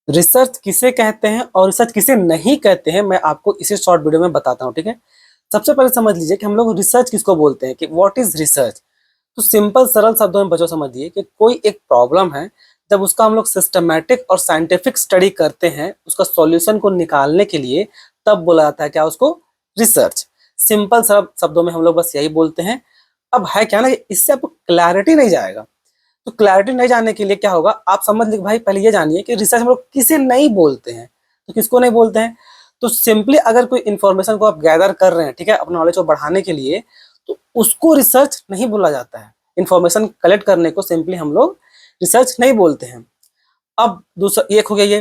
Research किसे कहते हैं और रिसर्च किसे नहीं कहते हैं, मैं आपको इसी शॉर्ट वीडियो में बताता हूँ, ठीक है। सबसे पहले समझ लीजिए कि हम लोग रिसर्च किसको बोलते हैं, कि व्हाट इज रिसर्च। तो सिंपल सरल शब्दों में बच्चों समझिए कि कोई एक प्रॉब्लम है, जब उसका हम लोग सिस्टमैटिक और साइंटिफिक स्टडी करते हैं उसका सॉल्यूशन को निकालने के लिए, तब बोला जाता है क्या, उसको रिसर्च। सिंपल सरल शब्दों में हम लोग बस यही बोलते हैं। अब है क्या ना, इससे आपको क्लैरिटी नहीं जाएगा। तो क्लैरिटी नहीं जानने के लिए क्या होगा, आप समझ लीजिए भाई, पहले ये जानिए कि रिसर्च हम लोग किसे नहीं बोलते हैं। तो किसको नहीं बोलते हैं, तो सिंपली अगर कोई इन्फॉर्मेशन को आप गैदर कर रहे हैं, ठीक है, अपना नॉलेज को बढ़ाने के लिए, तो उसको रिसर्च नहीं बोला जाता है। इन्फॉर्मेशन कलेक्ट करने को सिंपली हम लोग रिसर्च नहीं बोलते हैं। अब दूसरा एक हो गया ये।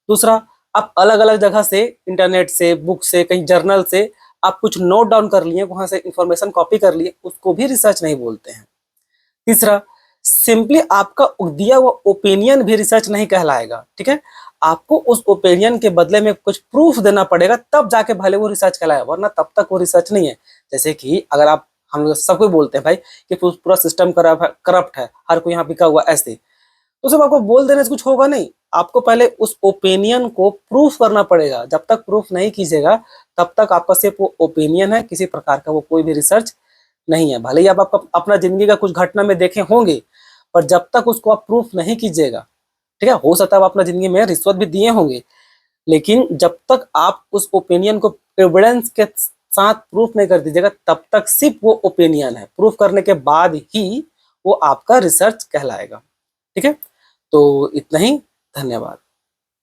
दूसरा, आप अलग अलग जगह से, इंटरनेट से, बुक से, कहीं जर्नल से आप कुछ नोट डाउन कर लिए, वहां से इंफॉर्मेशन कॉपी कर लिए, उसको भी रिसर्च नहीं बोलते हैं। तीसरा, सिंपली आपका दिया हुआ ओपिनियन भी रिसर्च नहीं कहलाएगा, ठीक है। आपको उस ओपिनियन के बदले में कुछ प्रूफ देना पड़ेगा, तब जाके भले वो रिसर्च कहलाए, वरना तब तक वो रिसर्च नहीं है। जैसे कि अगर आप, हम लोग सबको बोलते हैं भाई कि पूरा सिस्टम करप्ट है, हर कोई यहाँ बिका हुआ, ऐसे तो सिर्फ आपको बोल देने से कुछ होगा नहीं। आपको पहले उस ओपिनियन को प्रूफ करना पड़ेगा। जब तक प्रूफ नहीं कीजिएगा, तब तक आपका सिर्फ वो ओपिनियन है, किसी प्रकार का वो कोई भी रिसर्च नहीं है। भले ही आप आपका अपना जिंदगी का कुछ घटना में देखे होंगे, पर जब तक उसको आप प्रूफ नहीं कीजिएगा, ठीक है, हो सकता है आप अपना जिंदगी में रिश्वत भी दिए होंगे, लेकिन जब तक आप उस ओपिनियन को एविडेंस के साथ प्रूफ नहीं कर दीजिएगा, तब तक सिर्फ वो ओपिनियन है। प्रूफ करने के बाद ही वो आपका रिसर्च कहलाएगा, ठीक है। तो इतना ही, धन्यवाद।